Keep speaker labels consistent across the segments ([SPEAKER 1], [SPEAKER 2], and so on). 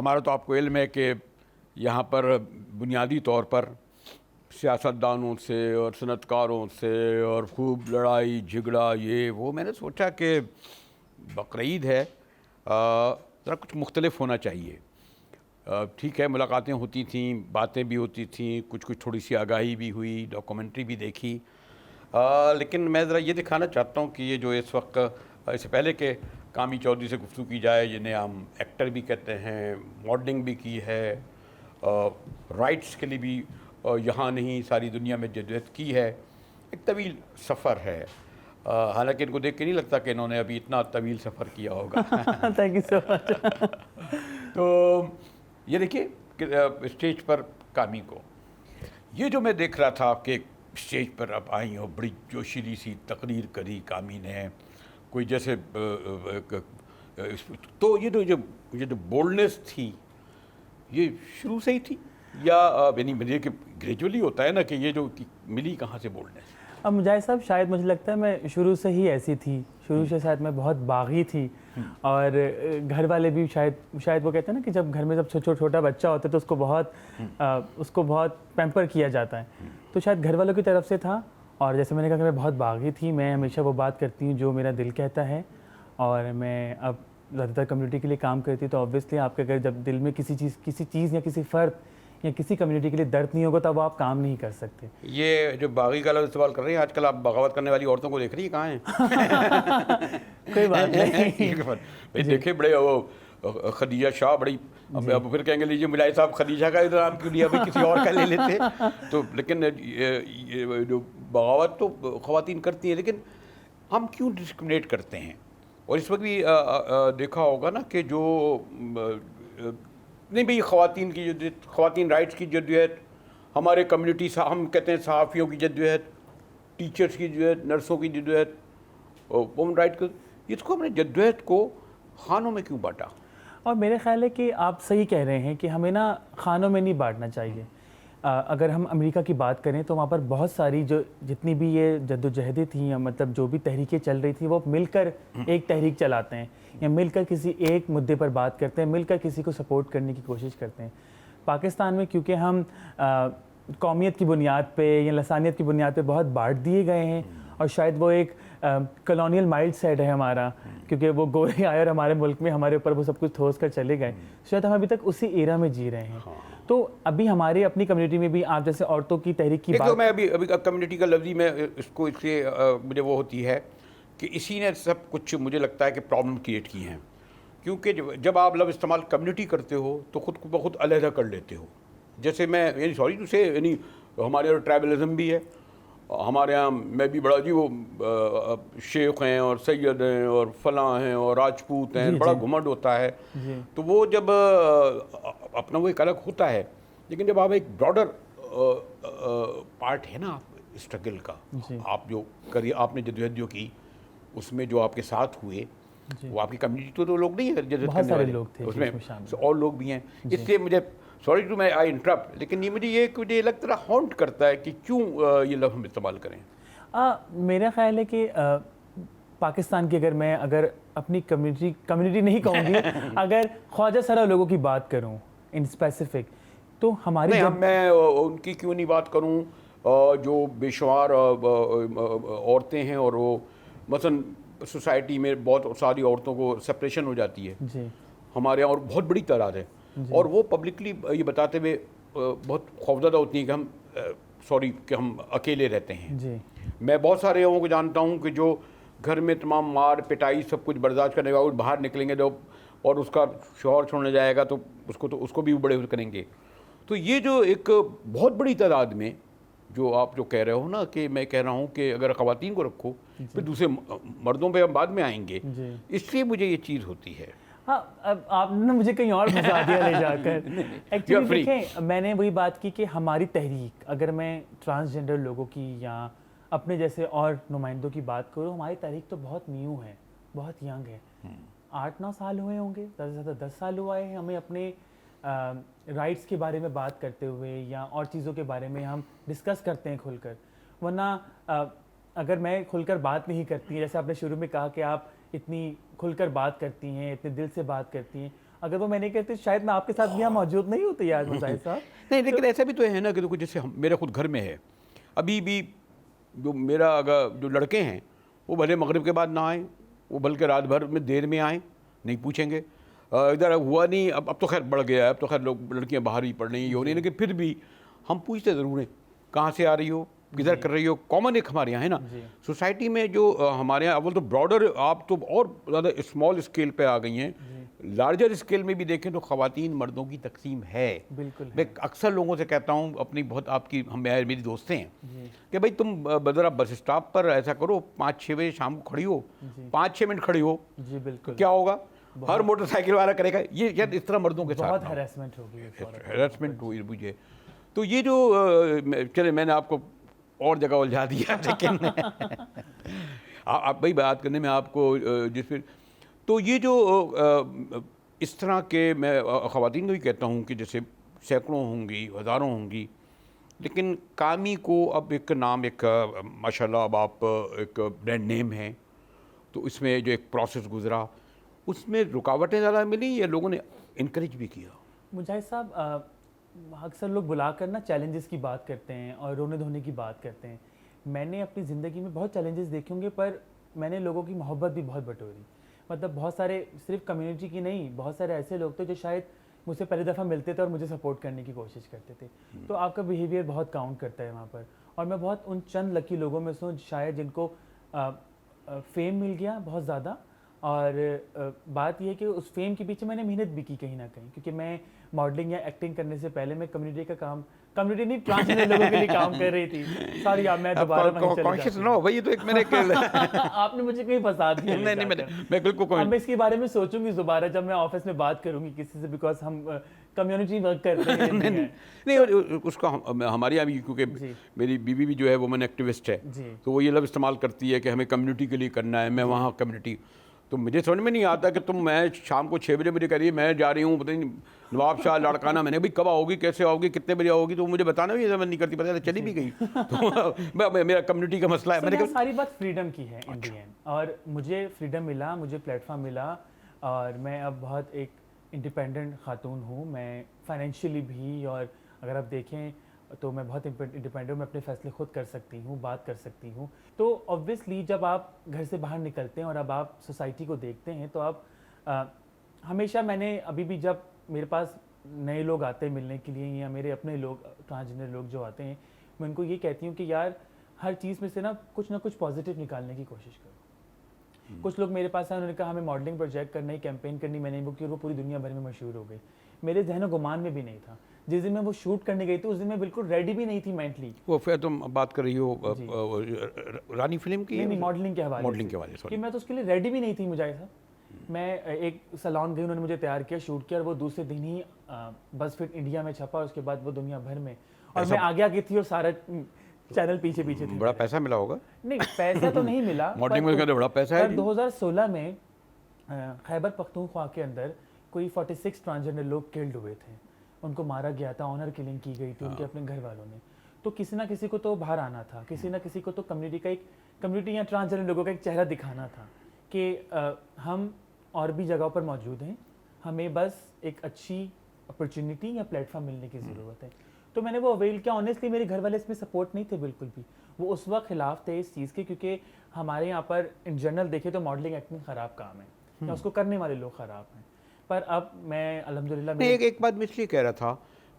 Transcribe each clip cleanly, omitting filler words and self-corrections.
[SPEAKER 1] हमारा तो आपको इल्म है कि यहाँ पर बुनियादी तौर पर सियासतदानों से और सनतकारों से और खूब लड़ाई झगड़ा ये वो। मैंने सोचा कि बकरीद है, ज़रा कुछ मुख्तलिफ होना चाहिए। ठीक है, मुलाकातें होती थीं, बातें भी होती थीं, कुछ कुछ थोड़ी सी आगाही भी हुई, डॉक्यूमेंट्री भी देखी, लेकिन मैं ज़रा ये दिखाना चाहता हूँ कि ये जो इस वक्त इससे पहले के कामी चौधरी से गुफ्तगू की जाए, जिन्हें हम एक्टर भी कहते हैं, मॉडलिंग भी की है, राइट्स के लिए भी यहाँ नहीं सारी दुनिया में जदोजहद की है। एक तवील सफ़र है, हालांकि इनको देख के नहीं लगता कि इन्होंने अभी इतना तवील सफ़र किया होगा।
[SPEAKER 2] Thank you so much.
[SPEAKER 1] तो ये देखिए स्टेज पर कामी को, ये जो मैं देख रहा था कि स्टेज पर अब आई और बड़ी जोशीली सी तकरीर करी कामी ने, कोई जैसे तो ये जो बोल्डनेस थी ये शुरू से ही थी या यानी मुझे कि ग्रेजुअली होता है ना कि ये जो मिली कहाँ से बोल्डनेस?
[SPEAKER 2] अब मुजाहिद साहब, शायद मुझे लगता है मैं शुरू से ही ऐसी थी, शुरू से शायद मैं बहुत बागी थी। और घर वाले भी शायद वो कहते हैं ना कि जब घर में जब छोटा बच्चा होता है तो उसको बहुत पैम्पर किया जाता है, तो शायद घर वालों की तरफ से था। और जैसे मैंने कहा कि मैं बहुत बागी थी, मैं हमेशा वो बात करती हूँ जो मेरा दिल कहता है। और मैं अब ज़्यादातर कम्युनिटी के लिए काम करती, तो ऑब्वियसली आपके अगर जब दिल में किसी चीज़ या किसी फ़र्द या किसी कम्युनिटी के लिए दर्द नहीं होगा तब आप काम नहीं कर सकते।
[SPEAKER 1] ये जो बागी का लफ्ज़ इस्तेमाल कर रही हैं आजकल, आप बगावत करने वाली औरतों को देख रही है, कहाँ हैं?
[SPEAKER 2] कोई बात नहीं।
[SPEAKER 1] भाई देखे बड़े वो खदीजा शाह बड़ी, अब फिर कहेंगे लीजिए मुजाहिद साहब खदीजा का इधर नाम क्यों लिया, भाई किसी और का ले लेते। तो लेकिन ये जो बगावत तो ख़वातीन करती हैं, लेकिन हम क्यों डिस्क्रिमिनेट करते हैं? और इस वक्त भी देखा होगा ना कि जो नहीं भाई ख़वातीन की जद्दोजहद, ख़वातीन राइट्स की जद्दोजहद, हमारे कम्युनिटी हम कहते हैं सहाफ़ियों की जद्दोजहद, टीचर्स की जद्दोजहद, नर्सों की जद्दोजहद, वुमेन राइट को, इसको हमने जद्दोजहद को खानों में क्यों बांटा?
[SPEAKER 2] और मेरे ख्याल है कि आप सही कह रहे हैं कि हमें ना खानों में नहीं बांटना चाहिए। अगर हम अमेरिका की बात करें तो वहाँ पर बहुत सारी जितनी भी ये जद्दोजहदें थी या मतलब जो भी तहरीकें चल रही थी वो मिलकर एक तहरीक चलाते हैं या मिलकर किसी एक मुद्दे पर बात करते हैं, मिलकर किसी को सपोर्ट करने की कोशिश करते हैं। पाकिस्तान में क्योंकि हम कौमियत की बुनियाद पे या लसानियत की बुनियाद पे बहुत बांट दिए गए हैं, और शायद वो एक कॉलोनियल माइंड सेट है हमारा, क्योंकि वो गोरे आए और हमारे मुल्क में हमारे ऊपर वो सब कुछ ठोस कर चले गए। शायद हम अभी तक उसी एरा में जी रहे हैं। तो अभी हमारे अपनी कम्युनिटी में भी आप जैसे औरतों की तहरीक की बात,
[SPEAKER 1] तो मैं अभी कम्युनिटी का लफ्ज़ ही मैं इसको इसलिए मुझे वो होती है कि इसी ने सब कुछ मुझे लगता है कि प्रॉब्लम क्रिएट की हैं, क्योंकि जब आप लफ्ज़ इस्तेमाल कम्युनिटी करते हो तो ख़ुद को बहुत अलहदा कर लेते हो। जैसे मैं यानी सॉरी टू से, यानी हमारे यहाँ ट्राइबलिज़म भी है, हमारे यहाँ मैं भी बड़ा जी वो शेख हैं और सैयद हैं और फलां हैं और राजपूत हैं, बड़ा घुमंड होता है। तो वो जब अपना वो एक अलग होता है, लेकिन जब आप एक ब्रॉडर पार्ट है ना स्ट्रगल का, आप जो करिए आपने जद्दोजहद जो की उसमें जो आपके साथ हुए वो आपकी कम्युनिटी तो लोग नहीं है,
[SPEAKER 2] बहुत सारे लोग थे
[SPEAKER 1] उसमें और लोग भी हैं। इसलिए मुझे सॉरी टू मैं आई इंटरप्ट, लेकिन ये मुझे लगता है हॉन्ट करता है कि क्यों ये लफ्ज़ हम इस्तेमाल करें।
[SPEAKER 2] मेरा ख्याल है कि पाकिस्तान की अगर अपनी कम्युनिटी नहीं कहूँगी अगर ख्वाजा सरा लोगों की बात करूँ इन स्पेसिफिक, तो हमारी
[SPEAKER 1] मैं उनकी क्यों नहीं बात करूँ जो बेशुमार औरतें हैं और वो मसलन सोसाइटी में बहुत सारी औरतों को सेपरेशन हो जाती है जी। हमारे यहाँ और बहुत बड़ी तादाद है, और वो पब्लिकली ये बताते हुए बहुत खौफजदा होती हैं कि हम सॉरी कि हम अकेले रहते हैं जी। मैं बहुत सारे लोगों को जानता हूँ कि जो घर में तमाम मार पिटाई सब कुछ बर्दाश्त करने के बाद बाहर निकलेंगे जब और उसका शौहर छोड़ने जाएगा तो उसको भी बड़े करेंगे। तो ये जो एक बहुत बड़ी तादाद में जो आप जो कह रहे हो ना कि मैं कह रहा हूँ कि अगर ख़वातीन को रखो फिर दूसरे मर्दों पे हम बाद में आएंगे, इसलिए मुझे ये चीज़ होती है।
[SPEAKER 2] हाँ, अब आपने मुझे कहीं और फंसा दिया ले जाकर। एक्चुअली देखें, मैंने वही बात की कि हमारी तहरीक, अगर मैं ट्रांसजेंडर लोगों की या अपने जैसे और नुमाइंदों की बात करूँ, हमारी तहरीक तो बहुत न्यू है, बहुत यंग है। 8-9 साल हुए होंगे, ज़्यादा से ज़्यादा 10 साल हुआ है हमें अपने राइट्स के बारे में बात करते हुए या और चीज़ों के बारे में हम डिस्कस करते हैं खुलकर। वरना अगर मैं खुलकर बात नहीं करती, जैसे आपने शुरू में कहा कि आप इतनी खुलकर बात करती हैं, इतने दिल से बात करती हैं, अगर वो मैं नहीं कहती शायद मैं आपके साथ भी यहाँ मौजूद नहीं होती आज मुजाहिद साहब।
[SPEAKER 1] नहीं, लेकिन ऐसा भी तो है ना कि देखो, जैसे मेरे खुद घर में है, अभी भी जो मेरा अगर जो लड़के हैं वो भले मगरिब के बाद ना आए, वो बल्कि रात भर में देर में आए, नहीं पूछेंगे। इधर हुआ नहीं, अब तो खैर बढ़ गया है, अब तो खैर लोग लड़कियां बाहर ही पढ़ रही हैं, ये हो नहीं, लेकिन फिर भी हम पूछते ज़रूर हैं कहाँ से आ रही हो, किधर कर रही हो। कॉमन एक हमारे यहाँ है ना सोसाइटी में, जो हमारे यहाँ अव्वल तो ब्रॉडर, आप तो और ज़्यादा स्मॉल स्केल पे आ गई हैं, लार्जर स्केल में भी देखें तो ख़वातीन मर्दों की तकसीम है।
[SPEAKER 2] बिल्कुल
[SPEAKER 1] मैं अक्सर लोगों से कहता हूँ, अपनी बहुत आपकी मेरी दोस्तें हैं कि भाई तुम ज़रा बस स्टॉप पर ऐसा करो, 5-6 बजे शाम को खड़ी हो, 5-6 मिनट खड़ी हो,
[SPEAKER 2] जी बिल्कुल,
[SPEAKER 1] क्या होगा, हर मोटरसाइकिल वाला करेगा ये, शायद इस तरह मर्दों के साथ
[SPEAKER 2] बहुत हैरेसमेंट होगी,
[SPEAKER 1] हैरेसमेंट हुई मुझे। तो ये जो चले, मैंने आपको और जगह उलझा दिया, लेकिन आप भाई बात करने में आपको जिस फिर, तो ये जो इस तरह के, मैं ख़वातीन को ही कहता हूँ कि जैसे सैकड़ों होंगी, हज़ारों होंगी, लेकिन कामी को अब एक नाम, एक माशाल्लाह अब आप एक ब्रांड नेम है, तो इसमें जो एक प्रोसेस गुजरा उसमें रुकावटें ज़्यादा मिली या लोगों ने इनकरेज भी किया?
[SPEAKER 2] मुजाहिद साहब, अक्सर लोग बुलाकर ना चैलेंजेस की बात करते हैं और रोने धोने की बात करते हैं। मैंने अपनी ज़िंदगी में बहुत चैलेंजेस देखे होंगे, पर मैंने लोगों की मोहब्बत भी बहुत बटोरी। मतलब बहुत सारे, सिर्फ कम्युनिटी की नहीं, बहुत सारे ऐसे लोग थे जो शायद मुझसे पहली दफ़ा मिलते थे और मुझे सपोर्ट करने की कोशिश करते थे। तो आपका बिहेवियर बहुत काउंट करता है वहाँ पर। और मैं बहुत उन चंद लकी लोगों में से हूँ शायद जिनको फेम मिल गया बहुत ज़्यादा। और बात यह है कि उस फेम के पीछे मैंने मेहनत भी की कहीं ना कहीं, क्योंकि मैं मॉडलिंग या एक्टिंग करने से पहले मैं कम्युनिटी का काम, कम्युनिटी नहीं, ट्रांसजेंडर लोगों के लिए काम कर रही थी। सॉरी, अब मैं दोबारा
[SPEAKER 1] कॉन्शियस ना हो भाई, ये तो एक मैंने
[SPEAKER 2] आपने मुझे कहीं फंसा दिया।
[SPEAKER 1] नहीं, मैं बिल्कुल
[SPEAKER 2] अब मैं इसके बारे में सोचूंगी दोबारा जब मैं ऑफिस में बात करूंगी किसी से, बिकॉज हम कम्युनिटी वर्क करते हैं।
[SPEAKER 1] नहीं, और उसका हमारे यहाँ भी, क्योंकि मेरी बीवी भी जो है वुमेन एक्टिविस्ट है, तो वो ये लफ्ज़ इस्तेमाल करती है कि हमें कम्युनिटी के लिए करना है, मैं वहाँ कम्युनिटी, तो मुझे समझ में नहीं आता कि तुम, मैं शाम को 6 बजे मुझे करिए मैं जा रही हूँ, पता नहीं नवाब शाह लाड़काना, मैंने भाई कब आओगी, कैसे आओगी, कितने बजे आओगी, तो मुझे बताना भी समझ नहीं करती, पता चली भी गई। तो मेरा कम्युनिटी का मसला है। मैंने कहा
[SPEAKER 2] सारी बात फ्रीडम की है इन दी एंड, और मुझे फ्रीडम मिला, मुझे प्लेटफॉर्म मिला, और मैं अब बहुत एक इंडिपेंडेंट खातून हूँ, मैं फाइनेंशियली भी, और अगर आप देखें तो मैं बहुत इंडिपेंडेंट हूँ, मैं अपने फैसले खुद कर सकती हूँ, बात कर सकती हूँ। तो ऑब्वियसली जब आप घर से बाहर निकलते हैं और अब आप सोसाइटी को देखते हैं तो आप हमेशा, मैंने अभी भी जब मेरे पास नए लोग आते हैं मिलने के लिए, या मेरे अपने लोग ट्रांसजेंडर लोग जो आते हैं, मैं उनको ये कहती हूँ कि यार हर चीज़ में से ना कुछ पॉजिटिव निकालने की कोशिश करो। कुछ लोग मेरे पास आए, उन्होंने कहा हमें मॉडलिंग प्रोजेक्ट करना है, कैंपेन करनी, मैंने वो की, वो पूरी दुनिया भर में मशहूर हो गई। मेरे जहन गुमान में भी नहीं था। जिस दिन मैं वो शूट करने गई थी उस दिन मैं बिल्कुल रेडी भी नहीं थी मेंटली।
[SPEAKER 1] वो फिर तुम बात कर रही हो रानी फिल्म की?
[SPEAKER 2] नहीं, मॉडलिंग के हवाले,
[SPEAKER 1] मॉडलिंग के हवाले,
[SPEAKER 2] कि मैं तो उसके लिए रेडी भी नहीं थी मुजाहिद साहब। मैं एक सैलून गई, उन्होंने मुझे तैयार किया, शूट किया, और वो दूसरे दिन ही बज़फीड इंडिया में छपा, उसके बाद वो दुनिया भर में, और मैं आगे गई थी और सारा चैनल पीछे पीछे थी।
[SPEAKER 1] बड़ा पैसा मिला होगा?
[SPEAKER 2] नहीं, पैसा तो नहीं मिला,
[SPEAKER 1] मॉडलिंग में बड़ा पैसा है।
[SPEAKER 2] 2016 में खैबर पख्तूनख्वा के अंदर कोई 46 ट्रांसजेंडर लोग किल्ड हुए थे, उनको मारा गया था, ऑनर किलिंग की गई थी उनके अपने घर वालों ने। तो किसी ना किसी को तो बाहर आना था, किसी ना किसी को तो कम्युनिटी या ट्रांसजेंडर लोगों का एक चेहरा दिखाना था कि हम और भी जगहों पर मौजूद हैं, हमें बस एक अच्छी अपॉर्चुनिटी या प्लेटफॉर्म मिलने की ज़रूरत है। तो मैंने वो अवेल किया। ऑनेस्टली मेरे घर वाले इसमें सपोर्ट नहीं थे बिल्कुल भी, वो उस वक्त खिलाफ थे इस चीज़ के, क्योंकि हमारे यहाँ पर इन जनरल देखें तो मॉडलिंग एक्टिंग ख़राब काम है, या उसको करने वाले लोग ख़राब हैं। पर अब मैं अल्हम्दुलिल्लाह,
[SPEAKER 1] एक बात मैं इसलिए कह रहा था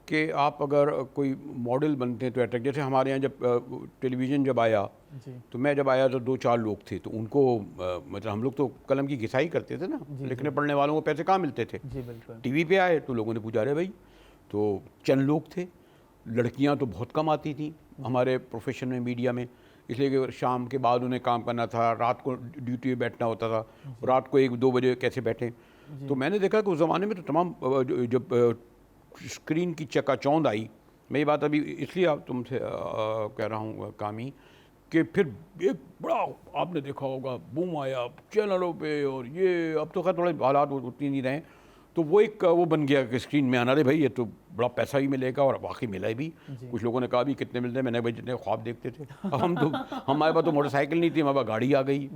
[SPEAKER 1] कि आप अगर कोई मॉडल बनते हैं तो अट्रैक्ट, जैसे हमारे यहाँ जब टेलीविज़न जब आया, तो मैं जब आया तो 2-4 लोग थे, तो उनको मतलब हम लोग तो कलम की घिसाई करते थे ना, लिखने पढ़ने वालों को पैसे कहाँ मिलते थे।
[SPEAKER 2] जी बिल्कुल।
[SPEAKER 1] टीवी पे आए तो लोगों ने पूछा, अरे भाई, तो चंद लोग थे, लड़कियाँ तो बहुत कम आती थी हमारे प्रोफेशन में, मीडिया में, इसलिए कि शाम के बाद उन्हें काम करना था, रात को ड्यूटी में बैठना होता था, रात को 1-2 बजे कैसे बैठें। तो मैंने देखा कि उस ज़माने में तो तमाम जब स्क्रीन की चकाचौंध आई, मैं ये बात अभी इसलिए तुमसे कह रहा हूँ कामी, कि फिर एक बड़ा आपने देखा होगा बूम आया चैनलों पे, और ये अब तो खैर थोड़े हालात उतनी नहीं रहे, तो वो एक वो बन गया कि स्क्रीन में आना, रे भाई ये तो बड़ा पैसा ही मिलेगा, और वाकई मिला भी। कुछ लोगों ने कहा भी कितने मिलते हैं, मैंने भाई जितने ख्वाब देखते थे। अब हमारे पास तो मोटरसाइकिल नहीं थी, हमारे पास गाड़ी आ गई,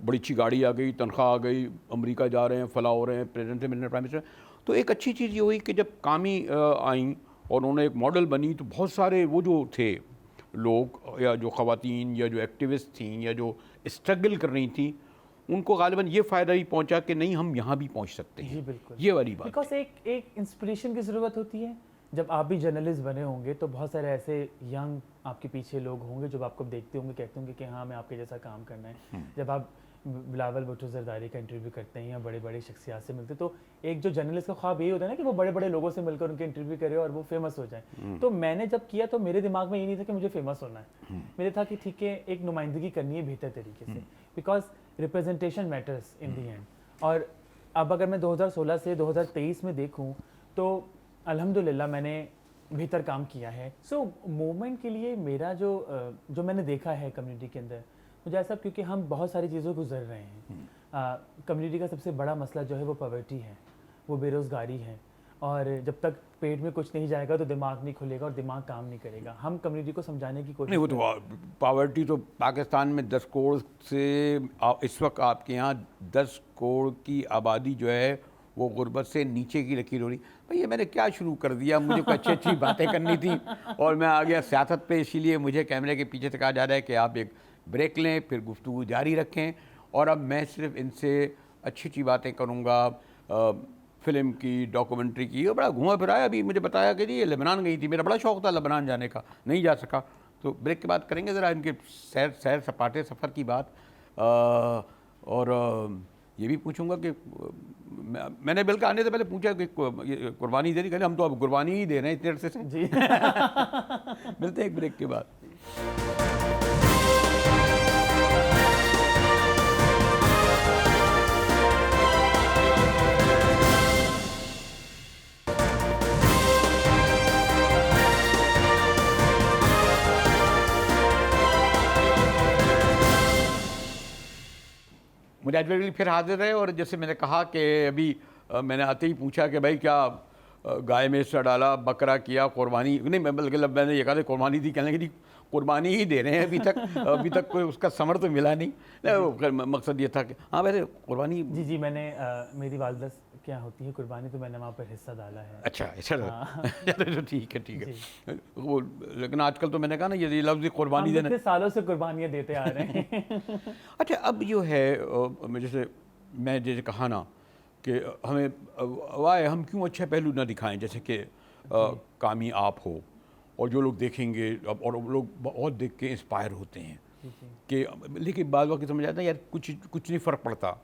[SPEAKER 1] बड़ी अच्छी गाड़ी आ गई, तनख्वाह आ गई, अमेरिका जा रहे हैं, फला हो रहे हैं, प्रेसिडेंट से मिलने, प्राइम मिनिस्टर। तो एक अच्छी चीज़ ये हुई कि जब कामी आई और उन्होंने एक मॉडल बनी, तो बहुत सारे वो जो थे लोग या जो ख़वातीन या जो एक्टिविस्ट थी या जो स्ट्रगल कर रही थी, उनको गालिबन ये फ़ायदा ही पहुंचा कि नहीं, हम यहाँ भी पहुंच सकते हैं।
[SPEAKER 2] जी बिल्कुल,
[SPEAKER 1] ये वाली बात
[SPEAKER 2] बिकॉज एक इंस्पिरेशन की ज़रूरत होती है। जब आप भी जर्नलिस्ट बने होंगे तो बहुत सारे ऐसे यंग आपके पीछे लोग होंगे जो आपको देखते होंगे, कहते होंगे कि हाँ मैं आपके जैसा काम करना है। जब आप बिलावल भुट्टो जरदारी का इंटरव्यू करते हैं या बड़े बड़े शख्सियात से मिलते, तो एक जो जर्नलिस्ट का ख्वाब यही होता है ना कि वो बड़े बड़े लोगों से मिलकर उनके इंटरव्यू करे और वो फेमस हो जाए। तो मैंने जब किया तो मेरे दिमाग में ये नहीं था कि मुझे फेमस होना है, मेरे था कि ठीक है एक नुमाइंदगी करनी है बेहतर तरीके से, because representation matters in the and. और अब अगर मैं 2016 से 2023 में देखूं तो अल्हम्दुलिल्लाह मैंने बेहतर काम किया है। सो मूवमेंट के लिए मेरा जो मैंने देखा है कम्युनिटी के अंदर, मुझे ऐसा, क्योंकि हम बहुत सारी चीज़ों को गुजर रहे हैं। कम्युनिटी का सबसे बड़ा मसला जो है वो पॉवर्टी है, वो बेरोज़गारी है, और जब तक पेट में कुछ नहीं जाएगा तो दिमाग नहीं खुलेगा और दिमाग काम नहीं करेगा। हम कम्युनिटी को समझाने की कोशिश
[SPEAKER 1] नहीं, वो तो पावर्टी तो पाकिस्तान में 10 करोड़ से इस वक्त आपके यहाँ 10 करोड़ की आबादी जो है वो गुर्बत से नीचे की लकीर हो रही। भैया मैंने क्या शुरू कर दिया, मुझे कोई अच्छी अच्छी बातें करनी थी और मैं आ गया सियासत पे, इसीलिए मुझे कैमरे के पीछे से कहा जा रहा है कि आप एक ब्रेक लें, फिर गुफ्तगू जारी रखें। और अब मैं सिर्फ इनसे अच्छी अच्छी बातें करूँगा, फिल्म की, डॉक्यूमेंट्री की। ये बड़ा घुमा फिराया, अभी मुझे बताया कि जी ये लेबनान गई थी, मेरा बड़ा शौक़ था लेबनान जाने का, नहीं जा सका। तो ब्रेक के बाद करेंगे ज़रा इनके सैर सपाटे सफ़र की बात। और ये भी पूछूंगा कि मैंने बल्कि आने से पहले पूछा कि ये कुर्बानी दे रही, कहले हम तो अब कुर्बानी ही दे रहे हैं इतने अरसे से।
[SPEAKER 2] जी
[SPEAKER 1] मिलते हैं एक ब्रेक के बाद। मुझे आज फिर हाजिर है, और जैसे मैंने कहा कि अभी मैंने आते ही पूछा कि भाई क्या गाय में हिस्सा डाला, बकरा किया, कुर्बानी नहीं, मैं बल्कि मैंने ये कहा था कुर्बानी थी, कहने की कुर्बानी ही दे रहे हैं अभी तक कोई उसका समर तो मिला नहीं। मकसद ये था कि हाँ वैसे कुर्बानी।
[SPEAKER 2] जी मैंने मेरी वालदा क्या होती है कुर्बानी, तो मैंने वहाँ पर हिस्सा डाला है।
[SPEAKER 1] अच्छा चलो तो ठीक है वो, लेकिन आजकल तो मैंने कहा ना ये लफ्ज़ कुर्बानी देना,
[SPEAKER 2] सालों से कुर्बानियाँ देते आ रहे हैं।
[SPEAKER 1] अच्छा अब जो है जैसे मैं जैसे कहा ना कि हमें वाह हम क्यों अच्छे पहलू ना दिखाएं, जैसे कि कामी आप हो और जो लोग देखेंगे और लोग बहुत देख के इंस्पायर होते हैं कि, लेकिन बाद वक्त समझ आता है यार कुछ नहीं फ़र्क पड़ता,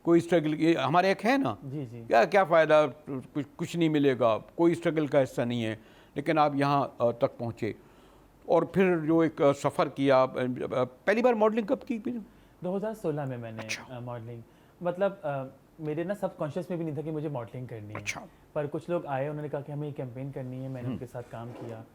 [SPEAKER 1] कोई स्ट्रगल, ये हमारे एक है ना क्या फ़ायदा, कुछ नहीं मिलेगा, कोई स्ट्रगल का हिस्सा नहीं है, लेकिन आप यहाँ तक पहुँचे और फिर जो एक सफ़र किया। पहली बार मॉडलिंग कब की?
[SPEAKER 2] 2016 में मैंने मॉडलिंग, मतलब मेरे ना सब कॉन्शियस में भी नहीं था कि मुझे मॉडलिंग करनी है, पर कुछ लोग आए, उन्होंने कहा कि हमें ये कैंपेन करनी है, मैंने उनके साथ काम किया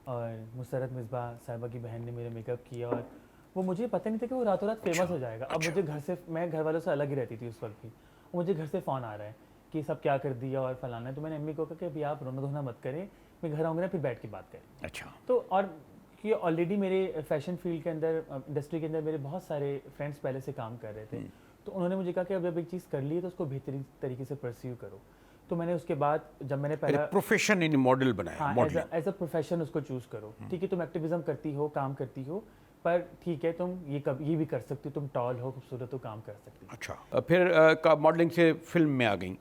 [SPEAKER 2] और मुसरत मिसबाह साहिबा की बहन ने मेरा मेकअप किया, और वो मुझे पता नहीं था कि वो रातों रात फेमस हो जाएगा। अब मुझे घर से, मैं घर वालों से अलग ही रहती थी उस वक्त भी, मुझे घर से फ़ोन आ रहा है कि सब क्या कर दिया और फलाना है। तो मैंने अम्मी को कहा कि अभी आप रोना धोना मत करें, मैं घर आऊँगी ना फिर बैठ के बात करें।
[SPEAKER 1] अच्छा।
[SPEAKER 2] तो और कि ऑलरेडी मेरे फैशन फील्ड के अंदर, इंडस्ट्री के अंदर मेरे बहुत सारे फ्रेंड्स पहले से काम कर रहे थे, तो उन्होंने मुझे कहा कि अब जब एक चीज़ कर ली है तो उसको बेहतरीन तरीके से परस्यू करो। तो मैंने उसके बाद जब मैंने पहला
[SPEAKER 1] प्रोफेशन इन मॉडल बनाया,
[SPEAKER 2] हाँ एज अ प्रोफेशन उसको चूज़ करो। ठीक है तुम एक्टिविज्म करती हो, काम करती हो, पर ठीक है तुम ये भी कर सकती हो, तुम टॉल हो, खूबसूरत हो, काम कर सकती हो।
[SPEAKER 1] अच्छा, फिर मॉडलिंग से फिल्म में आ गई।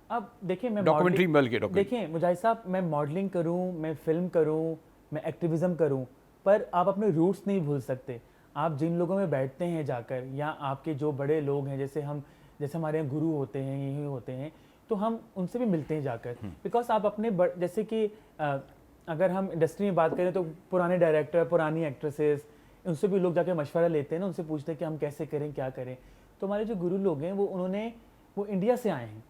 [SPEAKER 2] अब देखिए मैं
[SPEAKER 1] डॉक्यूमेंट्री
[SPEAKER 2] देखिए मुजाहिद साहब, मैं मॉडलिंग करूँ, मैं फिल्म करूँ, मैं एक्टिविज्म करूँ, पर आप अपने रूट्स नहीं भूल सकते। आप जिन लोगों में बैठते हैं जाकर, या आपके जो बड़े लोग हैं, जैसे हमारे यहाँ गुरु होते हैं, यही होते हैं, तो हम उनसे भी मिलते हैं जाकर। बिकॉज आप अपने जैसे कि अगर हम इंडस्ट्री में बात करें तो पुराने डायरेक्टर, पुरानी एक्ट्रेसेस, उनसे भी लोग जाकर मशवरा लेते हैं ना, उनसे पूछते हैं कि हम कैसे करें, क्या करें। तो हमारे जो गुरु लोग हैं वो इंडिया से आए हैं।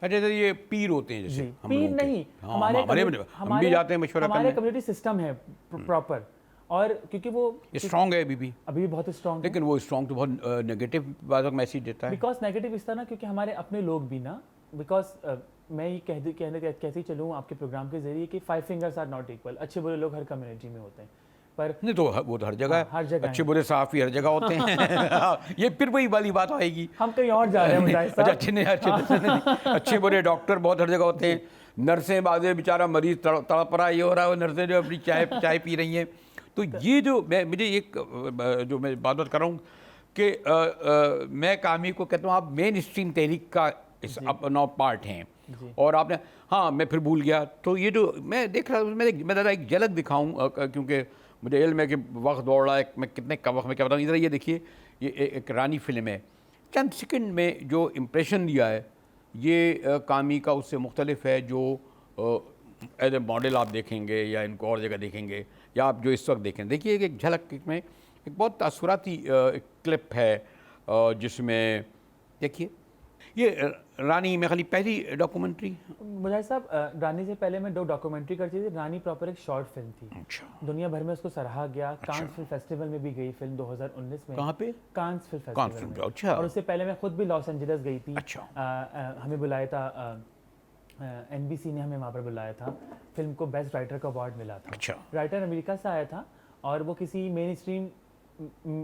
[SPEAKER 1] अच्छा, तो ये पीर होते हैं जैसे हम
[SPEAKER 2] पीर नहीं,
[SPEAKER 1] हम भी जाते हैं मशवरा करने।
[SPEAKER 2] हमारे कम्युनिटी सिस्टम है प्रॉपर, और क्योंकि वो
[SPEAKER 1] स्ट्रॉन्ग है अभी भी बहुत
[SPEAKER 2] स्ट्रॉन्ग है,
[SPEAKER 1] लेकिन वो स्ट्रॉन्ग तो बहुत नेगेटिव बात मैसेज देता है।
[SPEAKER 2] बिकॉज नेगेटिव इस तरह ना, क्योंकि हमारे अपने लोग भी ना, बिकॉज मैं ये कहते ही चलूँ आपके प्रोग्राम के जरिए कि 5 फिंगर्स आर नॉट इक्वल। अच्छे बुरे लोग हर कम्युनिटी में होते हैं, पर
[SPEAKER 1] नहीं तो वो तो हर जगह है,
[SPEAKER 2] हर जगह
[SPEAKER 1] अच्छे बुरे साफ ही हर जगह होते हैं। ये फिर वही वाली बात आएगी।
[SPEAKER 2] हम कहीं और जा रहे हैं मुजाहिद
[SPEAKER 1] अच्छा,
[SPEAKER 2] साहब।
[SPEAKER 1] अच्छे नहीं, अच्छे बुरे डॉक्टर बहुत हर जगह होते हैं। नर्सें बाजे बेचारा मरीज तड़प रहा है, ये हो रहा है, नर्सें जो अपनी चाय पी रही हैं। तो ये जो मुझे एक जो मैं बात कर रहा हूँ कि मैं कामी को कहता हूँ आप मेन स्ट्रीम तहरीक का इस अपना पार्ट हैं। और आपने, हाँ मैं फिर भूल गया, तो ये जो मैं देख रहा हूँ, मैं ज़रा एक झलक दिखाऊँ क्योंकि मुझे इल्म है कि वक्त दौड़ रहा है, मैं कितने कम वक्त में क्या बताऊँ। इधर ये देखिए, ये एक रानी फिल्म है, चंद सेकंड में जो इम्प्रेशन दिया है ये कामी का उससे मुख्तलिफ है जो एज ए मॉडल आप देखेंगे या इनको और जगह देखेंगे या आप जो इस वक्त देखें। देखिए एक झलक में एक बहुत तासुराती क्लिप है जिसमें देखिए ये रानी में खाली पहली डॉक्यूमेंट्री।
[SPEAKER 2] मुजाहिद साहब, रानी से पहले मैं 2 डॉक्यूमेंट्री करती थी। रानी प्रॉपर एक शॉर्ट फिल्म थी।
[SPEAKER 1] अच्छा,
[SPEAKER 2] दुनिया भर में उसको सराहा गया। कांस फिल्म फेस्टिवल में भी गई फिल्म 2019 में।
[SPEAKER 1] कहाँ पे?
[SPEAKER 2] कांस फिल्म
[SPEAKER 1] कांस
[SPEAKER 2] फेस्टिवल
[SPEAKER 1] फिल्म,
[SPEAKER 2] में।
[SPEAKER 1] अच्छा।
[SPEAKER 2] और उससे पहले मैं खुद भी लॉस एंजलिस गई थी।
[SPEAKER 1] अच्छा।
[SPEAKER 2] हमें बुलाया था, NBC ने हमें वहाँ पर बुलाया था। फिल्म को बेस्ट राइटर का अवार्ड मिला था।
[SPEAKER 1] अच्छा।
[SPEAKER 2] राइटर अमेरिका से आया था और वो किसी मेन स्ट्रीम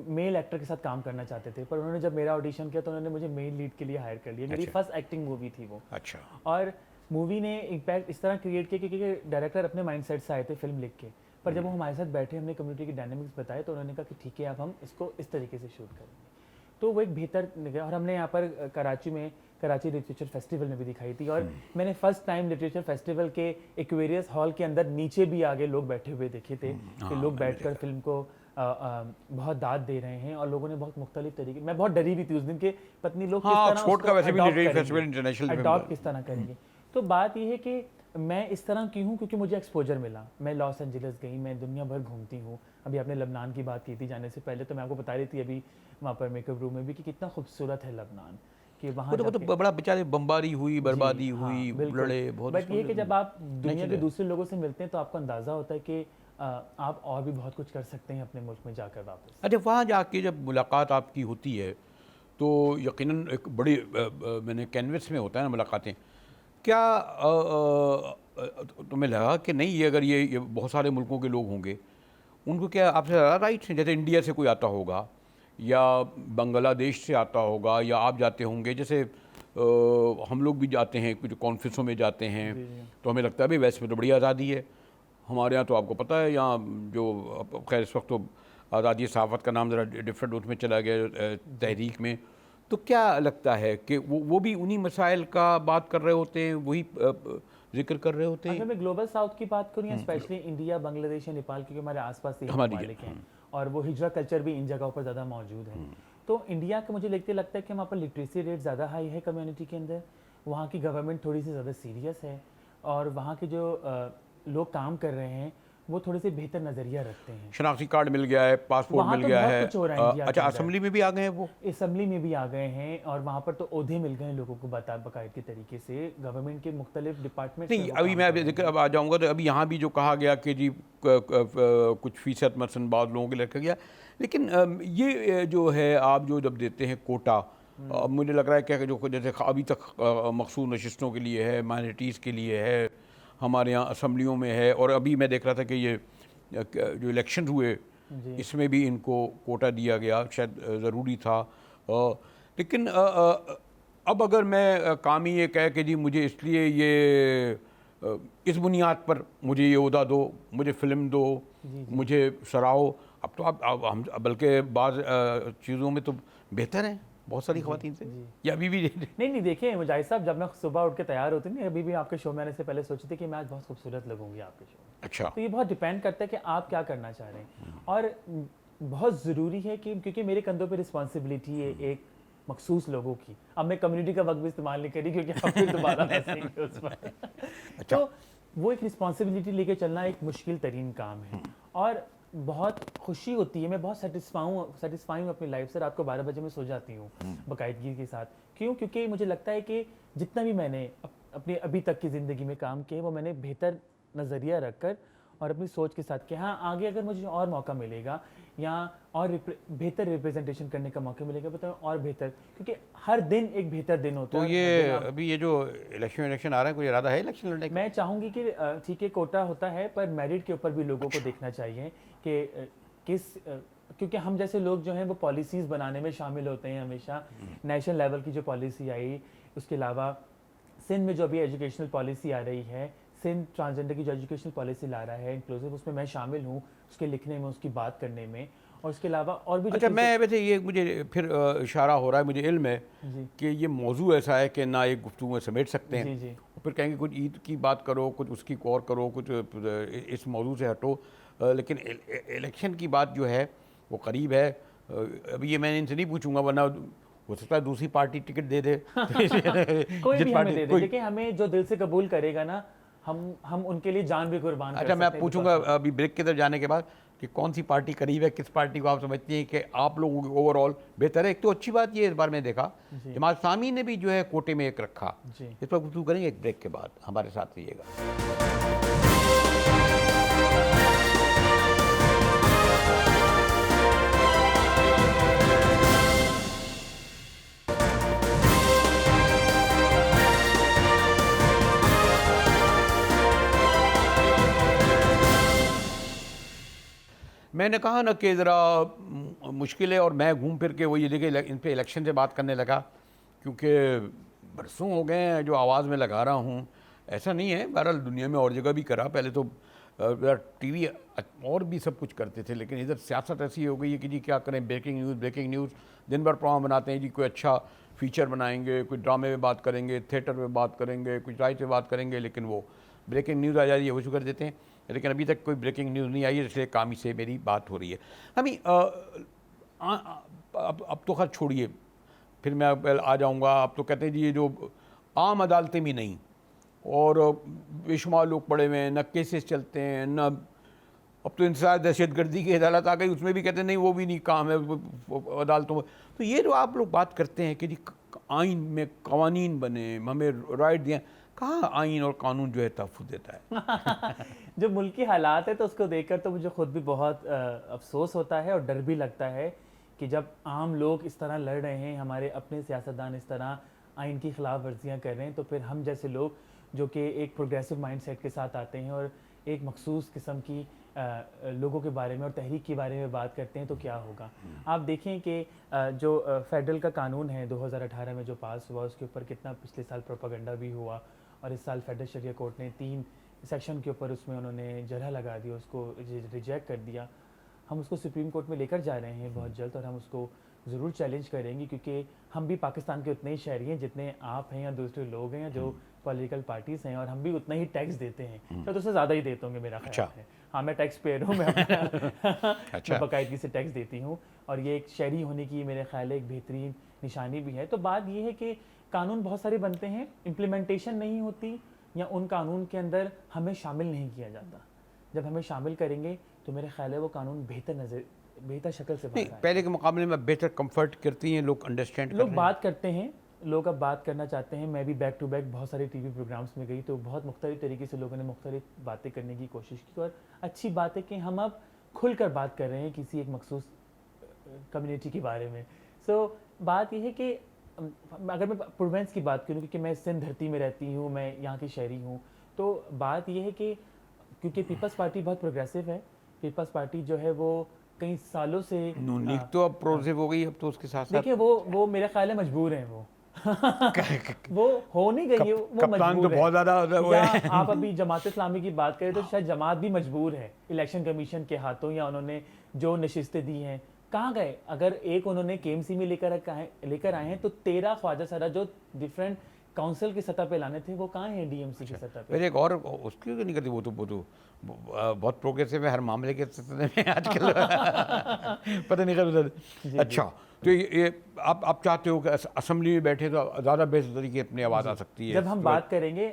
[SPEAKER 2] मेल एक्टर के साथ काम करना चाहते थे, पर उन्होंने जब मेरा ऑडिशन किया तो उन्होंने मुझे मेन लीड के लिए हायर कर लिया। मेरी फर्स्ट एक्टिंग मूवी थी वो।
[SPEAKER 1] अच्छा।
[SPEAKER 2] और मूवी ने इम्पैक्ट इस तरह क्रिएट किया क्योंकि डायरेक्टर अपने माइंडसेट से आए थे फिल्म लिख के, पर जब वो हमारे साथ बैठे, हमने कम्युनिटी की डायनामिक्स बताए तो उन्होंने कहा कि ठीक है अब हम इसको इस तरीके से शूट करेंगे। तो वो एक बेहतर निकला। और हमने यहाँ पर कराची लिटरेचर फेस्टिवल में भी दिखाई थी। और मैंने फर्स्ट टाइम लिटरेचर फेस्टिवल के एक्वेरियस हॉल के अंदर नीचे भी आगे लोग बैठे हुए देखे थे कि लोग बैठकर फिल्म को बहुत दाद दे रहे हैं और लोगों ने बहुत मुख्तलिफ तरीके। मैं बहुत डरी हुई थी उस दिन के पत्नी लोग किस तरह
[SPEAKER 1] ऑक्सफोर्ड का वैसे भी
[SPEAKER 2] adopt
[SPEAKER 1] लिटरेरी
[SPEAKER 2] करेंगे,
[SPEAKER 1] फेस्टिवल इंटरनेशनल
[SPEAKER 2] अडॉप्ट किस तरह करेंगे। तो बात यह है कि मैं इस तरह की हूँ क्योंकि मुझे एक्सपोजर मिला। मैं लॉस एंजलिस गई, मैं दुनिया भर घूमती हूँ। अभी आपने लबनान की बात की थी जाने से पहले, तो मैं आपको बता रही थी अभी वहाँ पर मेकअप रूम में भी कि कितना खूबसूरत है लबनान, कि वहाँ
[SPEAKER 1] तो बड़ा बेचारे बम्बारी हुई, बर्बादी हुई, लड़े बहुत।
[SPEAKER 2] बट ये कि जब आप दुनिया के दूसरे लोगों से मिलते हैं तो आपको अंदाज़ा होता है कि आप और भी बहुत कुछ कर सकते हैं अपने मुल्क में जाकर वापस।
[SPEAKER 1] अच्छा, वहाँ जाके जब मुलाकात आपकी होती है तो यकीनन एक बड़ी मैंने कैनवस में होता है ना मुलाकातें, क्या तुम्हें लगा कि नहीं ये अगर ये बहुत सारे मुल्कों के लोग होंगे, उनको क्या आपसे ज़्यादा राइट्स हैं? जैसे इंडिया से कोई आता होगा या बांग्लादेश से आता होगा या आप जाते होंगे, जैसे हम लोग भी जाते हैं कुछ कॉन्फ्रेंसों में जाते हैं तो हमें लगता है भाई वैसे में तो बड़ी आज़ादी है हमारे यहाँ, तो आपको पता है यहाँ जो खैर इस वक्त तो आज़ादी सहाफ़त का नाम ज़रा डिफरेंट उसमें चला गया तहरीक में। तो क्या लगता है कि वो भी उन्हीं मसाइल का बात कर रहे होते हैं, वही जिक्र कर रहे होते हैं?
[SPEAKER 2] अगर मैं ग्लोबल साउथ की बात करूँ या स्पेशली इंडिया, बांग्लादेश या नेपाल, क्योंकि हमारे आसपास ही ममालिक हैं और वो हिजरा कल्चर भी इन जगहों पर ज़्यादा मौजूद है। तो इंडिया का मुझे लगता है कि वहाँ पर लिटरेसी रेट ज़्यादा हाई है कम्युनिटी के अंदर। वहाँ की गवर्नमेंट थोड़ी सी ज़्यादा सीरियस है और वहाँ के जो लोग काम कर रहे हैं वो थोड़े से बेहतर नज़रिया रखते हैं।
[SPEAKER 1] शनाख्ती कार्ड मिल गया है, पासपोर्ट मिल गया है।
[SPEAKER 2] कुछ हो रहा है इंडिया
[SPEAKER 1] अच्छा, असेंबली में भी आ गए हैं वो?
[SPEAKER 2] असेंबली में भी आ गए हैं और वहाँ पर तो ओहदे मिल गए हैं लोगों को बाकायदे तरीके से गवर्नमेंट के मुख्तलिफ डिपार्टमेंट।
[SPEAKER 1] नहीं, अभी मैं जिक्र अब आ जाऊँगा, तो अभी यहाँ भी जो कहा गया कि जी कुछ फ़ीसद मसलन बाद लोगों के लिए रखा गया, लेकिन ये जो है आप जो जब देते हैं कोटा, मुझे लग रहा है कि जो जैसे अभी तक मखसूस नशिस्तों के लिए है, माइनॉरिटीज़ के लिए है, हमारे यहाँ असम्बलियों में है, और अभी मैं देख रहा था कि ये जो इलेक्शन हुए इसमें भी इनको कोटा दिया गया, शायद ज़रूरी था। लेकिन अब अगर मैं कामी ये कहे कि जी मुझे इसलिए ये इस बुनियाद पर मुझे ये ओहदा दो, मुझे फ़िल्म दो, मुझे सराहो, अब तो आप हम बल्कि बाज़ चीज़ों में तो बेहतर हैं बहुत सारी ख़वातीन से, या अभी भी
[SPEAKER 2] नहीं देखिए मुजाहिद साहब, जब मैं सुबह उठ के तैयार होती नहीं, अभी भी आपके शो में आने से पहले सोची थी कि मैं आज बहुत खूबसूरत लगूंगी आपके शो में।
[SPEAKER 1] अच्छा,
[SPEAKER 2] तो ये बहुत डिपेंड करता है कि आप क्या करना चाह रहे हैं और बहुत ज़रूरी है कि क्योंकि मेरे कंधों पे रिस्पॉन्सिबिलिटी है एक मखसूस लोगों की। अब मैं कम्युनिटी का वक्त भी इस्तेमाल नहीं करी क्योंकि आप फिर दोबारा हंसेंगे उस पर। तो वो एक रिस्पॉन्सिबिलिटी लेके चलना एक मुश्किल तरीन काम है और बहुत खुशी होती है। मैं बहुत सेटिस्फाई हूँ अपनी लाइफ से। रात को 12 बजे मैं सो जाती हूँ बाकायदगी के साथ। क्यों? क्योंकि मुझे लगता है कि जितना भी मैंने अपनी अभी तक की ज़िंदगी में काम किए वो मैंने बेहतर नज़रिया रखकर और अपनी सोच के साथ कि हाँ आगे अगर मुझे और मौका मिलेगा या और बेहतर रिप्रेजेंटेशन करने का मौका मिलेगा तो और बेहतर, क्योंकि हर दिन एक बेहतर दिन होता
[SPEAKER 1] तो
[SPEAKER 2] है।
[SPEAKER 1] ये अभी ये जो इलेक्शन आ रहा है, कोई इरादा है इलेक्शन लड़ने का?
[SPEAKER 2] मैं चाहूँगी कि ठीक है कोटा होता है पर मेरिट के ऊपर भी लोगों को देखना चाहिए कि क्योंकि हम जैसे लोग जो हैं वो पॉलिसीज़ बनाने में शामिल होते हैं हमेशा। नेशनल लेवल की जो पॉलिसी आई, उसके अलावा सिंध में जो अभी एजुकेशनल पॉलिसी आ रही है, सिंध ट्रांसजेंडर की जो एजुकेशनल पॉलिसी ला रहा है इंक्लूसिव, उसमें मैं शामिल हूँ, उसके लिखने में, उसकी बात करने में। और उसके अलावा और भी
[SPEAKER 1] अच्छा, मैं वैसे ये मुझे फिर इशारा हो रहा है, मुझे इल्म है
[SPEAKER 2] जी
[SPEAKER 1] कि ये मौजू ऐसा है कि ना एक गुफ्तगू में समेट सकते हैं।
[SPEAKER 2] जी जी
[SPEAKER 1] फिर कहेंगे कुछ ईद की बात करो, कुछ उसकी और करो, कुछ इस मौजू से हटो। लेकिन इलेक्शन की बात जो है वो करीब है। अभी ये मैं इनसे नहीं पूछूंगा, वरना हो सकता है दूसरी पार्टी टिकट दे दे।
[SPEAKER 2] कोई
[SPEAKER 1] जिस
[SPEAKER 2] भी हमें
[SPEAKER 1] पार्टी
[SPEAKER 2] दे दे, देखिए हमें जो दिल से कबूल करेगा ना, हम उनके लिए जान भी कुर्बान कर
[SPEAKER 1] अच्छा,
[SPEAKER 2] सकते
[SPEAKER 1] मैं
[SPEAKER 2] हैं।
[SPEAKER 1] पूछूंगा अभी ब्रेक की तरफ जाने के बाद कि कौन सी पार्टी करीब है, किस पार्टी को आप समझती हैं कि आप लोगों की ओवरऑल बेहतर है। एक तो अच्छी बात ये इस बार मैं देखा, जमात इस्लामी ने भी जो है कोटे में एक रखा।
[SPEAKER 2] जी
[SPEAKER 1] इस पर गुफ्तगू करेंगे एक ब्रेक के बाद, हमारे साथ रहिएगा। मैंने कहा ना कि ज़रा मुश्किल है, और मैं घूम फिर के वही देखिए इन पे इलेक्शन से बात करने लगा, क्योंकि बरसों हो गए हैं जो आवाज़ में लगा रहा हूँ। ऐसा नहीं है, बहरहाल दुनिया में और जगह भी करा। पहले तो टीवी और भी सब कुछ करते थे, लेकिन इधर सियासत ऐसी हो गई है कि जी क्या करें, ब्रेकिंग न्यूज़ दिन भर प्रोग्राम बनाते हैं जी। कोई अच्छा फीचर बनाएंगे, कोई ड्रामे में बात करेंगे, थिएटर में बात करेंगे, कुछ राइट पे बात करेंगे, लेकिन वो ब्रेकिंग न्यूज़ आ जा रही है वो शुरू कर देते हैं। लेकिन अभी तक कोई ब्रेकिंग न्यूज़ नहीं आई है, इसलिए कामी से मेरी बात हो रही है। हमें अब तो खैर छोड़िए, फिर मैं आ जाऊँगा। अब तो कहते हैं जी ये जो आम अदालतें भी नहीं, और बेशुमार लोग पड़े हुए हैं, न केसेस चलते हैं, न अब तो इंसदाद दहशतगर्दी की अदालत आ गई, उसमें भी कहते हैं नहीं वो भी नहीं काम है अदालतों में। तो ये जो आप लोग बात करते हैं कि जी आइन में कवानीन बने, हमें राइट दिए, कहाँ आइन और कानून जो है तहफ़्फ़ुज़ देता है?
[SPEAKER 2] जो मुल्की हालात है तो उसको देखकर तो मुझे खुद भी बहुत अफसोस होता है और डर भी लगता है कि जब आम लोग इस तरह लड़ रहे हैं, हमारे अपने सियासतदान इस तरह आइन की खिलाफ वर्जियाँ कर रहे हैं, तो फिर हम जैसे लोग जो कि एक प्रोग्रेसिव माइंडसेट के साथ आते हैं और एक मखसूस किस्म की लोगों के बारे में और तहरीक के बारे में बात करते हैं तो क्या होगा। आप देखें कि जो फेडरल का कानून है 2018 में जो पास हुआ, उसके ऊपर कितना पिछले साल प्रोपागंडा भी हुआ, और इस साल फेडरल शरिया कोर्ट ने 3 सेक्शन के ऊपर उसमें उन्होंने जरह लगा दी, उसको रिजेक्ट कर दिया। हम उसको सुप्रीम कोर्ट में लेकर जा रहे हैं बहुत जल्द, और हम उसको ज़रूर चैलेंज करेंगे, क्योंकि हम भी पाकिस्तान के उतने ही शहरी हैं जितने आप हैं या दूसरे लोग हैं या जो पॉलिटिकल पार्टीज़ हैं, और हम भी उतना ही टैक्स देते हैं, तो उससे ज़्यादा ही देते होंगे मेरा ख्याल है। हाँ, मैं टैक्स पेयर हूँ, मैं बाकायदगी से टैक्स देती हूँ, और ये एक शहरी होने की मेरे ख्याल है एक बेहतरीन निशानी भी है। तो बात ये है कि कानून बहुत सारे बनते हैं, इम्प्लीमेंटेशन नहीं होती, या उन कानून के अंदर हमें शामिल नहीं किया जाता। जब हमें शामिल करेंगे तो मेरे ख्याल है वो कानून बेहतर शक्ल से
[SPEAKER 1] नहीं, पहले के मुकाबले में बेहतर कंफर्ट करती हैं लोग, अंडरस्टैंड
[SPEAKER 2] लोग बात करते हैं, लोग अब बात करना चाहते हैं। मैं भी बैक टू बैक बहुत सारे टीवी प्रोग्राम्स में गई, तो बहुत मुख्तलिफ तरीके से लोगों ने मुख्तलिफ बातें करने की कोशिश की, और अच्छी बात है कि हम अब खुलकर बात कर रहे हैं किसी एक मखसूस कम्युनिटी के बारे में। सो बात यह है कि अगर मैं प्रोवेंस की बात करूँ, क्योंकि मैं सिंध धरती में रहती हूँ, मैं यहाँ की शहरी हूँ, तो बात यह है कि क्योंकि पीपल्स पार्टी बहुत प्रोग्रेसिव है, पीपल्स पार्टी जो है वो कई सालों से
[SPEAKER 1] नून लीग तो अब प्रोग्रेसिव हो गई, अब तो उसके साथ साथ
[SPEAKER 2] देखिए वो मेरा ख्याल है मजबूर हैं वो हो नहीं गई है, वो
[SPEAKER 1] कप्तान
[SPEAKER 2] मजबूर
[SPEAKER 1] तो बहुत ज़्यादा वो
[SPEAKER 2] है।
[SPEAKER 1] है।
[SPEAKER 2] आप अभी जमात इस्लामी की बात करें तो शायद जमात भी मजबूर है इलेक्शन कमीशन के हाथों, या उन्होंने जो नशिस्तें दी हैं कहाँ गए। अगर एक उन्होंने केएमसी में लेकर आए हैं, तो 13 ख्वाजा सरा जो डिफरेंट काउंसिल की सतह पे लाने थे वो कहाँ हैं डीएमसी की सतह पे।
[SPEAKER 1] फिर एक और उसकी नहीं करती, वो तो बहुत प्रोग्रेसिव है हर मामले के सिलसिले में आजकल। पता नहीं कर। अच्छा, तो ये आप चाहते हो कि असेंबली में बैठे तो ज़्यादा बेहतर तरीके अपनी आवाज़ आ सकती है।
[SPEAKER 2] जब हम बात करेंगे,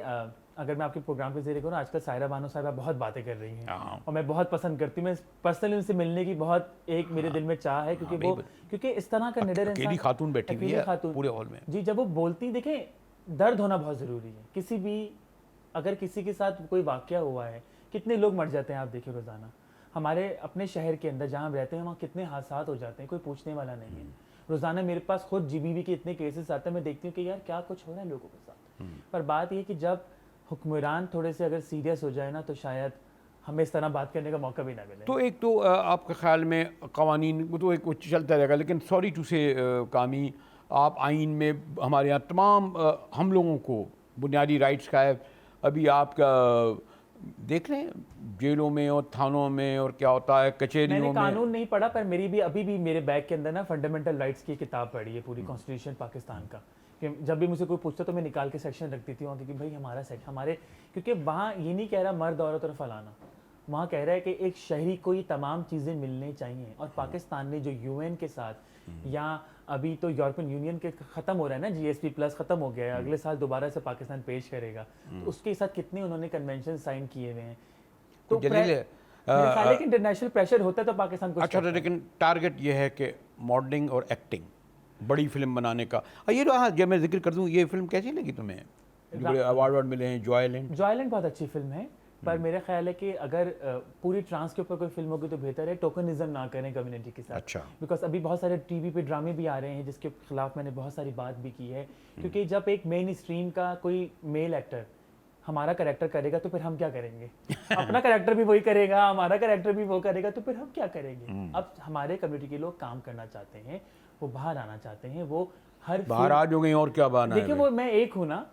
[SPEAKER 2] अगर मैं आपके प्रोग्राम के जरिए करूँ, आजकल सायरा बानो साहिबा बहुत बातें कर रही हैं और मैं बहुत पसंद करती हूँ। मैं पर्सनली उनसे मिलने की बहुत एक मेरे दिल में चाह है, क्योंकि इस तरह का निडर
[SPEAKER 1] अकेली खातून बैठी हुई है पूरे हॉल में
[SPEAKER 2] जी। जब वो बोलती, देखें दर्द होना बहुत ज़रूरी है। अगर किसी के साथ कोई वाकया हुआ है, कितने लोग मर जाते हैं आप देखिए रोज़ाना। हमारे अपने शहर के अंदर जहाँ हम रहते हैं वहाँ कितने हादसात हो जाते हैं, कोई पूछने वाला नहीं है। रोज़ाना मेरे पास खुद जीबीवी के इतने केसेस आते हैं, मैं देखती हूँ कि यार क्या कुछ हो रहा है लोगों के साथ। पर बात ये कि जब हुक्मरान थोड़े से अगर सीरियस हो जाए ना, तो शायद हमें इस तरह बात करने का मौका भी ना मिले।
[SPEAKER 1] तो एक तो आपके ख्याल में कवानीन वो तो एक कुछ चलता रहेगा, लेकिन सॉरी टू से कामी, आप आइन में हमारे यहाँ तमाम हम लोगों को बुनियादी राइट्स का है। अभी आपका देख रहे हैं जेलों में और थानों में और क्या होता है कचहरियों
[SPEAKER 2] मैंने
[SPEAKER 1] में।
[SPEAKER 2] कानून नहीं पढ़ा, पर मेरी भी अभी भी मेरे बैग के अंदर ना फंडामेंटल राइट्स की किताब पढ़ी है, पूरी कॉन्स्टिट्यूशन पाकिस्तान का। कि जब भी मुझे कोई पूछता तो मैं निकाल के सेक्शन रख देती हूँ, क्योंकि भाई हमारा सेक्शन हमारे, क्योंकि वहाँ ये नहीं कह रहा मर्द औरत और फलाना, वहाँ कह रहा है कि एक शहरी को ये तमाम चीज़ें मिलनी चाहिए। और पाकिस्तान ने जो यूएन के साथ, या अभी तो यूरोपियन यूनियन के ख़त्म हो रहा है ना, जीएसपी प्लस ख़त्म हो गया है, अगले साल दोबारा से पाकिस्तान पेश करेगा, तो उसके साथ कितने उन्होंने कन्वेंशन साइन किए हुए हैं। तो मेरे ख्याल है कि इंटरनेशनल प्रेशर होता है तो पाकिस्तान को।
[SPEAKER 1] अच्छा, लेकिन टारगेट ये है कि मॉडलिंग और एक्टिंग, बड़ी फिल्म बनाने का। ये जो, हाँ, जब मैं जिक्र कर दूँ, ये फिल्म कैसी लगी तुम्हें? जो बड़े अवार्ड मिले हैं, जॉयलैंड।
[SPEAKER 2] जॉयलैंड बहुत अच्छी फिल्म है, पर मेरा ख्याल है कि अगर पूरी ट्रांस के ऊपर कोई फिल्म होगी तो बेहतर है टोकनिज्म ना करें कम्युनिटी के साथ।
[SPEAKER 1] अच्छा।
[SPEAKER 2] बिकॉज अभी बहुत सारे टीवी पे ड्रामे भी आ रहे हैं जिसके खिलाफ मैंने बहुत सारी बात भी की है, क्योंकि जब एक मेन स्ट्रीम का कोई मेल एक्टर हमारा कैरेक्टर करेगा तो फिर हम क्या करेंगे? अपना कैरेक्टर भी वही करेगा, हमारा कैरेक्टर भी वो करेगा, तो फिर हम क्या करेंगे? अब हमारे कम्युनिटी के लोग काम करना चाहते हैं, वो बाहर आना चाहते हैं, वो हर
[SPEAKER 1] बाहर आ जो गई और क्या बहाना है?
[SPEAKER 2] देखिए वो मैं एक हूँ ना,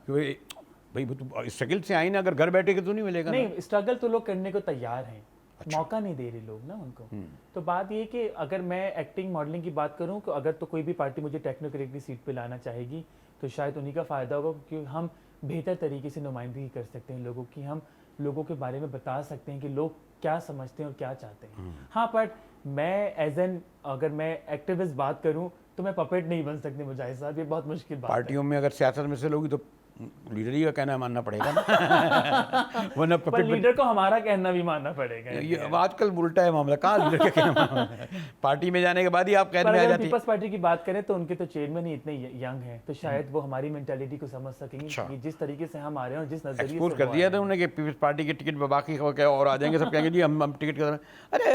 [SPEAKER 1] भाई वो तो स्ट्रगल से आई ना, अगर घर बैठे के तो नहीं मिलेगा ना।
[SPEAKER 2] नहीं, स्ट्रगल तो लोग करने को तैयार हैं। अच्छा। मौका नहीं दे रहे लोग ना उनको। तो बात ये कि अगर मैं एक्टिंग मॉडलिंग की बात करूं, तो अगर तो कोई भी पार्टी मुझे टेक्नोक्रेट की सीट पे लाना चाहेगी तो शायद उन्हीं का फ़ायदा होगा, क्योंकि हम बेहतर तरीके से नुमाइंदगी कर सकते हैं लोगों की, हम लोगों के बारे में बता सकते हैं कि लोग क्या समझते हैं और क्या चाहते हैं। हाँ, बट मैं एज एन, अगर मैं एक्टिविस्ट बात करूँ तो मैं पपेट नहीं बन सकती मुजाहिद साहब, ये बहुत मुश्किल बात है।
[SPEAKER 1] पार्टियों में अगर सियासत में से लोगी तो लीडर ही का कहना मानना पड़ेगा ना। वरना
[SPEAKER 2] पर लीडर को हमारा कहना भी मानना पड़ेगा।
[SPEAKER 1] ये आजकल उल्टा है मामला, कहाँ लीडर का कहना मानना? पार्टी में जाने के बाद ही आप कहने में आ जाती है।
[SPEAKER 2] पीपल्स पार्टी की बात करें तो उनके तो चेयरमैन ही इतने यंग हैं, तो शायद वो हमारी मेंटालिटी को समझ सकेंगे। अच्छा। कि जिस तरीके से हम आ रहे हैं और जिस नजरिए से
[SPEAKER 1] एक्सपोज कर दिया था उन्होंने कि पीपल्स पार्टी के टिकट पे बाकी क्या और आ जाएंगे, सब कहेंगे जी हम टिकट कर। अरे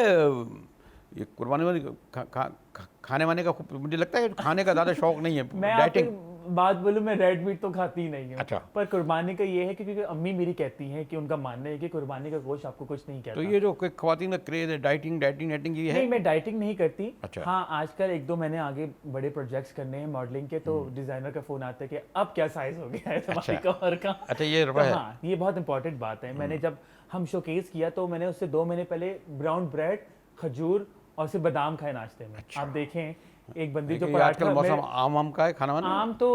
[SPEAKER 1] ये कुर्बानी वाली खाने वाने का मुझे लगता है खाने का ज़्यादा शौक नहीं है।
[SPEAKER 2] मैं डाइटिंग बात बोलूं, मैं रेड मीट तो खाती ही नहीं हूँ।
[SPEAKER 1] अच्छा।
[SPEAKER 2] पर कुर्बानी का ये है कि क्योंकि अम्मी मेरी कहती हैं कि उनका मानना है कि कुर्बानी का गोश्त आपको कुछ नहीं कहता।
[SPEAKER 1] तो ये जो ख्वातीन का क्रेज है डाइटिंग ये है?
[SPEAKER 2] नहीं, मैं डाइटिंग नहीं करती।
[SPEAKER 1] अच्छा।
[SPEAKER 2] हाँ, आजकल एक दो मैंने आगे बड़े प्रोजेक्ट्स करने हैं मॉडलिंग के, तो डिजाइनर का फोन आता है कि अब क्या साइज हो गया है तुम्हारी कमर का।
[SPEAKER 1] अच्छा, ये
[SPEAKER 2] तो हाँ, ये बहुत इंपॉर्टेंट बात है। मैंने जब हम शोकेस किया तो मैंने उससे 2 महीने पहले ब्राउन ब्रेड, खजूर और सिर्फ बादाम खाए नाश्ते में। आप देखें एक बंदी जो
[SPEAKER 1] आजकल मौसम आम का है खाना वाना?
[SPEAKER 2] आम तो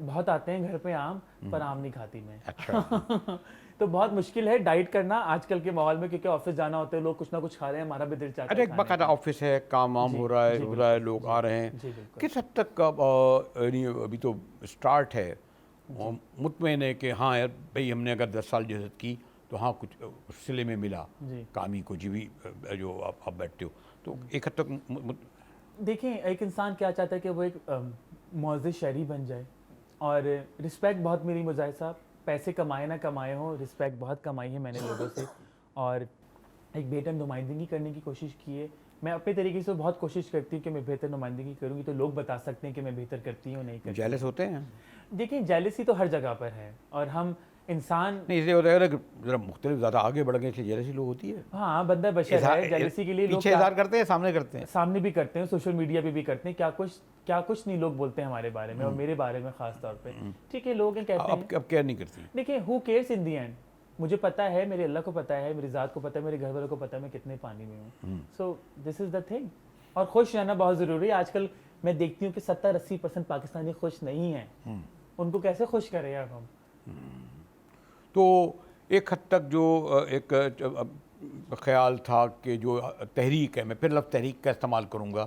[SPEAKER 2] बहुत आते हैं घर पे आम, पर आम नहीं खाती मैं।
[SPEAKER 1] अच्छा।
[SPEAKER 2] तो बहुत मुश्किल है डाइट करना आजकल के माहौल में, क्योंकि ऑफिस जाना होता है, लोग कुछ ना कुछ खा रहे हैं, हमारा भी दिल चाहता है।
[SPEAKER 1] अरे एक बकायदा ऑफिस है, काम वाम हो रहा है, लोग आ रहे हैं। किस हद तक अभी तो स्टार्ट है, मुतमईन है कि हाँ यार भाई हमने अगर 10 साल जहद की तो हाँ कुछ सिले में मिला कामी को, जी भी जो आप बैठते हो, तो एक हद तक
[SPEAKER 2] देखें एक इंसान क्या चाहता है कि वो एक मुअज़्ज़िज़ शहरी बन जाए। और रिस्पेक्ट बहुत मेरी मुजाहिद साहब, पैसे कमाए ना कमाए हो, रिस्पेक्ट बहुत कमाई है मैंने लोगों से, और एक बेहतर नुमाइंदगी करने की कोशिश की है। मैं अपने तरीके से बहुत कोशिश करती हूँ कि मैं बेहतर नुमाइंदगी करूँगी तो लोग बता सकते हैं कि मैं बेहतर करती हूँ नहीं करती।
[SPEAKER 1] जेलस होते हैं?
[SPEAKER 2] देखिए जेलसी तो हर जगह पर है, और हम इंसान
[SPEAKER 1] नहीं, इसलिए होता है कि जरा मुख्तलिफ ज़्यादा आगे बढ़ गए इसलिए जेलसी लोग होती है।
[SPEAKER 2] हाँ, बंदा बशर है, जेलसी के लिए लोग
[SPEAKER 1] पीछे इज़हार करते हैं, सामने करते हैं,
[SPEAKER 2] सामने भी करते हैं, सोशल मीडिया पे भी करते हैं, क्या कुछ नहीं लोग बोलते हैं हमारे बारे में और मेरे बारे में खास तौर पे। ठीक है, लोग कहते हैं।
[SPEAKER 1] अब क्या नहीं करती?
[SPEAKER 2] देखिए who cares in the and, मुझे पता है, मेरे अल्लाह को पता है, मेरी ज़ात को पता है, मेरे घर वालों को पता है मैं कितने पानी में हूँ। So this is the thing. और खुश रहना बहुत ज़रूरी है। आजकल मैं देखती हूँ कि 70-80% पाकिस्तानी खुश नहीं हैं। उनको कैसे खुश करें अब हम?
[SPEAKER 1] तो एक हद तक जो एक ख्याल था कि जो तहरीक है, मैं फिर लफ्ज़ तहरीक का इस्तेमाल करूँगा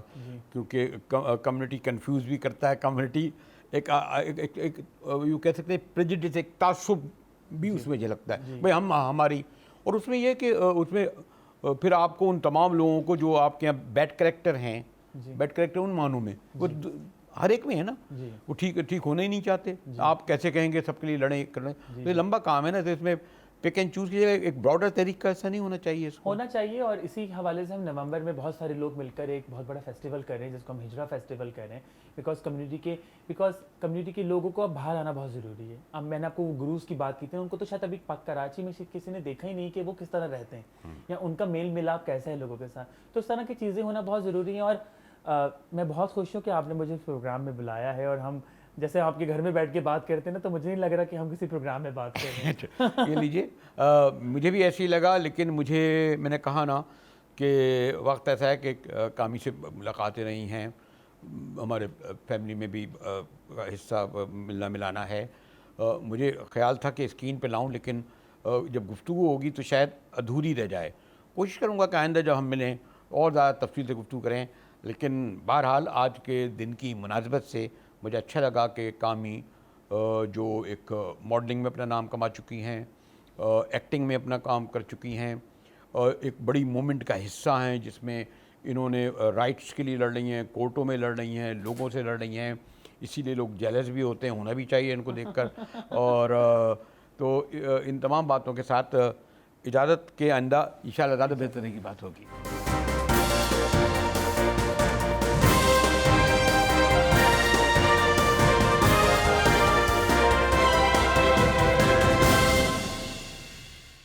[SPEAKER 1] क्योंकि कम्युनिटी कंफ्यूज भी करता है, कम्युनिटी एक यूँ कह सकते हैं प्रेजुडिस, एक तासुब भी उसमें झलकता है भाई हम हमारी। और उसमें यह कि उसमें फिर आपको उन तमाम लोगों को जो आपके यहाँ बैड कैरेक्टर हैं, बैड कैरेक्टर उन मानों में वो हर एक में है ना, वो ठीक होना ही नहीं चाहते। आप कैसे कहेंगे सबके लिए लड़ें करें? तो ये लंबा काम है ना, तो इसमें पिक एंड चूज़ की जगह एक ब्रॉडर तरीका ऐसा नहीं होना चाहिए इसको?
[SPEAKER 2] होना चाहिए। और इसी हवाले से हम नवंबर में बहुत सारे लोग मिलकर एक बहुत बड़ा फेस्टिवल कर रहे हैं जिसको हम हिजरा फेस्टिवल कह रहे हैं। बिकॉज कम्युनिटी के लोगों को अब बाहर आना बहुत ज़रूरी है। अब मैंने आपको वो गुरूज की बात की थी, उनको तो शायद अभी कराची में किसी ने देखा ही नहीं कि वो किस तरह रहते हैं या उनका मेल मिलाप कैसा है लोगों के साथ। तो इस तरह की चीज़ें होना बहुत ज़रूरी हैं। और मैं बहुत खुश हूँ कि आपने मुझे इस प्रोग्राम में बुलाया है। और हम जैसे आपके घर में बैठ के बात करते हैं ना, तो मुझे नहीं लग रहा कि हम किसी प्रोग्राम में बात कर रहे हैं।
[SPEAKER 1] ये लीजिए, मुझे भी ऐसे ही लगा, लेकिन मैंने कहा ना कि वक्त ऐसा है कि कामी से मुलाकातें रही हैं, हमारे फैमिली में भी हिस्सा मिलना मिलाना है। मुझे ख्याल था कि स्क्रीन पे लाऊं, लेकिन जब गुफ्तगू होगी तो शायद अधूरी रह जाए। कोशिश करूंगा कि आइंदा जब हम मिलें और ज़्यादा तफसील से गुफ्तगू करें। लेकिन बहरहाल आज के दिन की मुनासबत से मुझे अच्छा लगा कि कामी जो एक मॉडलिंग में अपना नाम कमा चुकी हैं, एक्टिंग में अपना काम कर चुकी हैं, एक बड़ी मूवमेंट का हिस्सा हैं जिसमें इन्होंने राइट्स के लिए लड़ रही हैं, कोर्टों में लड़ रही हैं, लोगों से लड़ रही हैं। इसीलिए लोग जेलस भी होते हैं, होना भी चाहिए इनको देखकर। और तो इन तमाम बातों के साथ इजाज़त के आइंदा इंशाअल्लाह ज़्यादा बेहतरी की बात होगी।